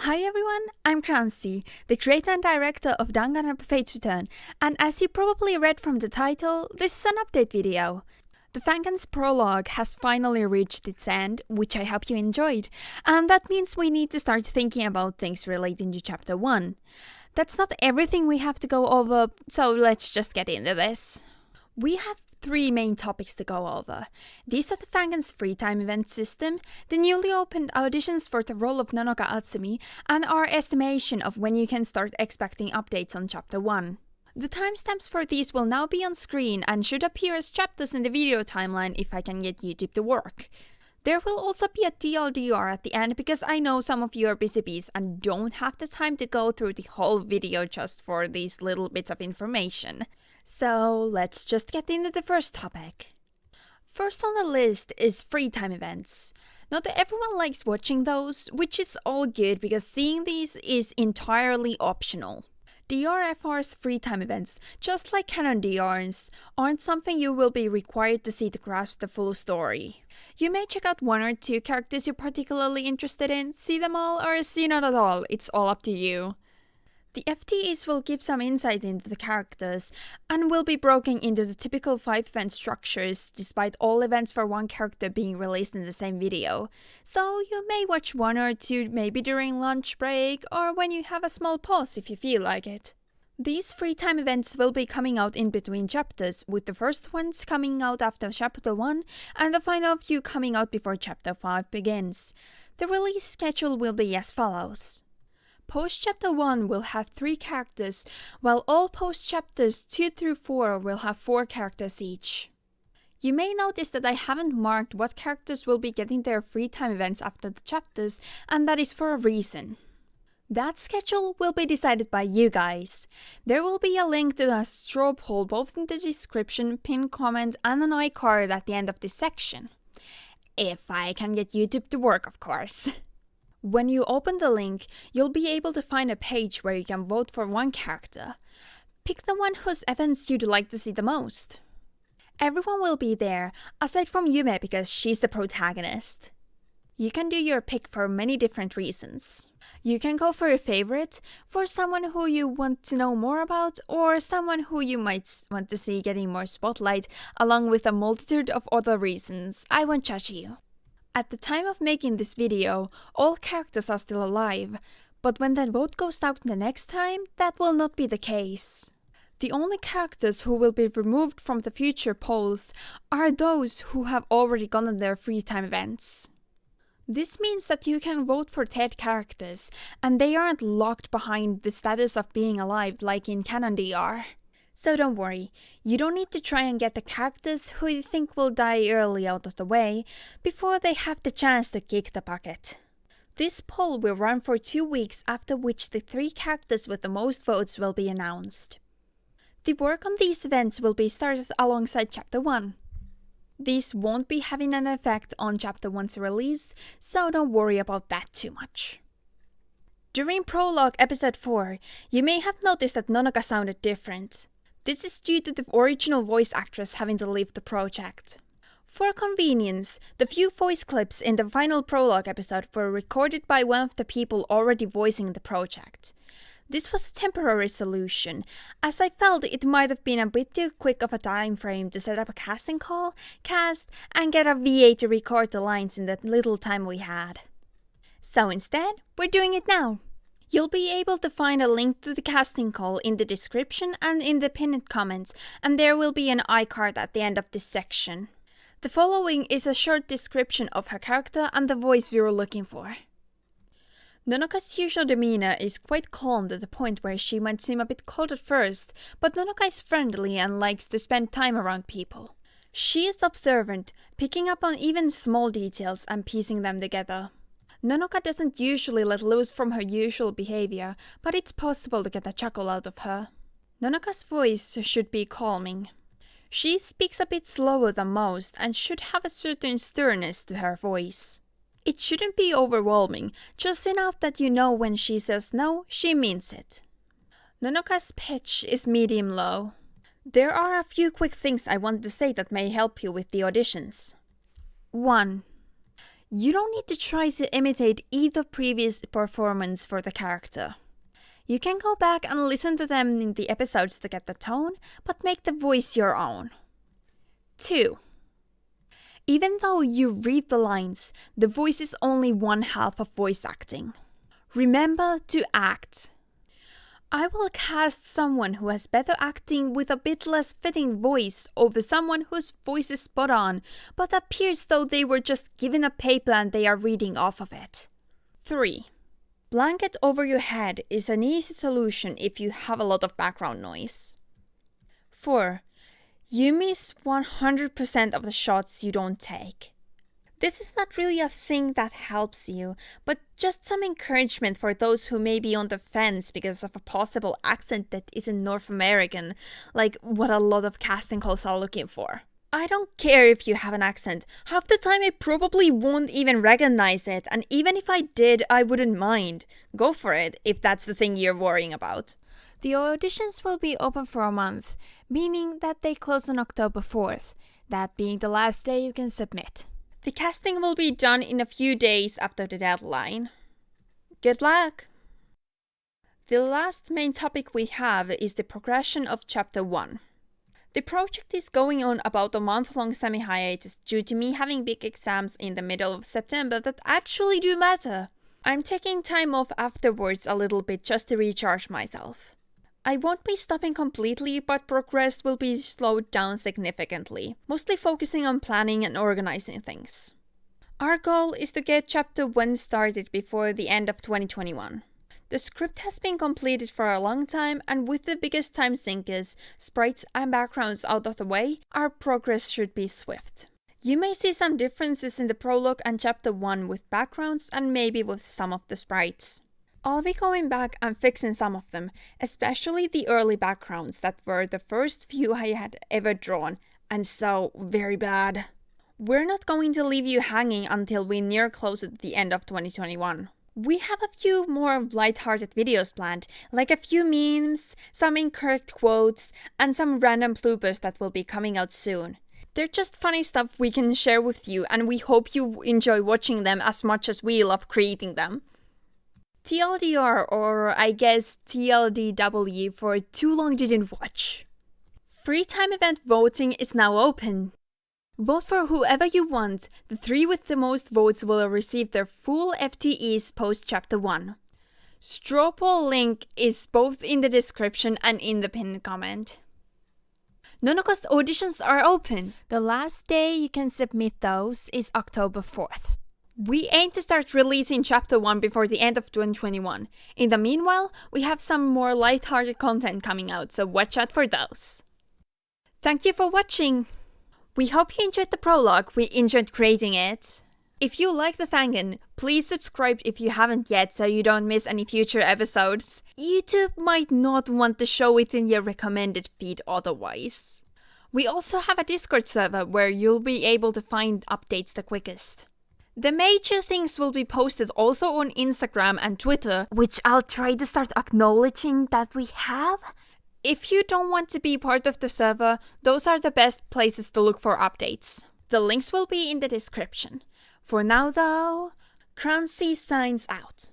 Hi everyone, I'm Kransi, the creator and director of Danganronpa Fate's Return, and as you probably read from the title, this is an update video. The fangan's prologue has finally reached its end, which I hope you enjoyed, and that means we need to start thinking about things relating to Chapter 1. That's not everything we have to go over, so let's just get into this. We have three main topics to go over. These are the fangan's free time event system, the newly opened auditions for the role of Nonoka Atsumi, and our estimation of when you can start expecting updates on Chapter 1. The timestamps for these will now be on screen and should appear as chapters in the video timeline if I can get YouTube to work. There will also be a TLDR at the end because I know some of you are busy bees and don't have the time to go through the whole video just for these little bits of information. So let's just get into the first topic. First on the list is free time events. Not everyone likes watching those, which is all good because seeing these is entirely optional. DRFR's free time events, just like canon DRs, aren't something you will be required to see to grasp the full story. You may check out one or two characters you're particularly interested in, see them all, or see none at all, it's all up to you. The FTEs will give some insight into the characters, and will be broken into the typical 5-event structures, despite all events for one character being released in the same video. So you may watch one or two maybe during lunch break, or when you have a small pause if you feel like it. These free time events will be coming out in between chapters, with the first ones coming out after Chapter 1, and the final few coming out before Chapter 5 begins. The release schedule will be as follows. Post-Chapter 1 will have 3 characters, while all post-chapters 2 through 4 will have 4 characters each. You may notice that I haven't marked what characters will be getting their free time events after the chapters, and that is for a reason. That schedule will be decided by you guys. There will be a link to the straw poll both in the description, pinned comment, and an iCard at the end of this section. If I can get YouTube to work, of course. When you open the link, you'll be able to find a page where you can vote for one character. Pick the one whose events you'd like to see the most. Everyone will be there, aside from Yume because she's the protagonist. You can do your pick for many different reasons. You can go for a favorite, for someone who you want to know more about, or someone who you might want to see getting more spotlight, along with a multitude of other reasons. I won't judge you. At the time of making this video, all characters are still alive, but when that vote goes out the next time, that will not be the case. The only characters who will be removed from the future polls are those who have already gotten their free time events. This means that you can vote for dead characters, and they aren't locked behind the status of being alive like in canon DR. So don't worry, you don't need to try and get the characters who you think will die early out of the way before they have the chance to kick the bucket. This poll will run for 2 weeks, after which the 3 characters with the most votes will be announced. The work on these events will be started alongside Chapter 1. These won't be having an effect on Chapter 1's release, so don't worry about that too much. During Prologue Episode 4, you may have noticed that Nonoka sounded different. This is due to the original voice actress having to leave the project. For convenience, the few voice clips in the final prologue episode were recorded by one of the people already voicing the project. This was a temporary solution, as I felt it might have been a bit too quick of a time frame to set up a casting call, cast, and get a VA to record the lines in the little time we had. So instead, we're doing it now. You'll be able to find a link to the casting call in the description and in the pinned comments, and there will be an iCard at the end of this section. The following is a short description of her character and the voice we were looking for. Nonoka's usual demeanor is quite calm to the point where she might seem a bit cold at first, but Nonoka is friendly and likes to spend time around people. She is observant, picking up on even small details and piecing them together. Nonoka doesn't usually let loose from her usual behavior, but it's possible to get a chuckle out of her. Nonoka's voice should be calming. She speaks a bit slower than most and should have a certain sternness to her voice. It shouldn't be overwhelming, just enough that you know when she says no, she means it. Nonoka's pitch is medium-low. There are a few quick things I want to say that may help you with the auditions. 1. You don't need to try to imitate either previous performance for the character. You can go back and listen to them in the episodes to get the tone, but make the voice your own. 2. Even though you read the lines, the voice is only one half of voice acting. Remember to act. I will cast someone who has better acting with a bit less fitting voice over someone whose voice is spot on, but appears though they were just given a paper and they are reading off of it. 3. Blanket over your head is an easy solution if you have a lot of background noise. 4. You miss 100% of the shots you don't take. This is not really a thing that helps you, but just some encouragement for those who may be on the fence because of a possible accent that isn't North American, like what a lot of casting calls are looking for. I don't care if you have an accent. Half the time I probably won't even recognize it, and even if I did, I wouldn't mind. Go for it if that's the thing you're worrying about. The auditions will be open for a month, meaning that they close on October 4th, that being the last day you can submit. The casting will be done in a few days after the deadline. Good luck! The last main topic we have is the progression of Chapter 1. The project is going on about a month-long semi-hiatus due to me having big exams in the middle of September that actually do matter. I'm taking time off afterwards a little bit just to recharge myself. I won't be stopping completely, but progress will be slowed down significantly, mostly focusing on planning and organizing things. Our goal is to get Chapter 1 started before the end of 2021. The script has been completed for a long time, and with the biggest time sinkers, sprites and backgrounds out of the way, our progress should be swift. You may see some differences in the prologue and Chapter 1 with backgrounds and maybe with some of the sprites. I'll be going back and fixing some of them, especially the early backgrounds that were the first few I had ever drawn, and so very bad. We're not going to leave you hanging until we near close at the end of 2021. We have a few more light-hearted videos planned, like a few memes, some incorrect quotes, and some random bloopers that will be coming out soon. They're just funny stuff we can share with you, and we hope you enjoy watching them as much as we love creating them. TLDR, or I guess TLDW for Too Long Didn't Watch. Free time event voting is now open. Vote for whoever you want. The 3 with the most votes will receive their full FTEs post Chapter 1. Straw poll link is both in the description and in the pinned comment. Nonoka's auditions are open. The last day you can submit those is October 4th. We aim to start releasing Chapter 1 before the end of 2021. In the meanwhile, we have some more light-hearted content coming out, so watch out for those. Thank you for watching! We hope you enjoyed the prologue, we enjoyed creating it. If you like the fangan, please subscribe if you haven't yet so you don't miss any future episodes. YouTube might not want to show it in your recommended feed otherwise. We also have a Discord server where you'll be able to find updates the quickest. The major things will be posted also on Instagram and Twitter, which I'll try to start acknowledging that we have. If you don't want to be part of the server, those are the best places to look for updates. The links will be in the description. For now though, Crancy signs out.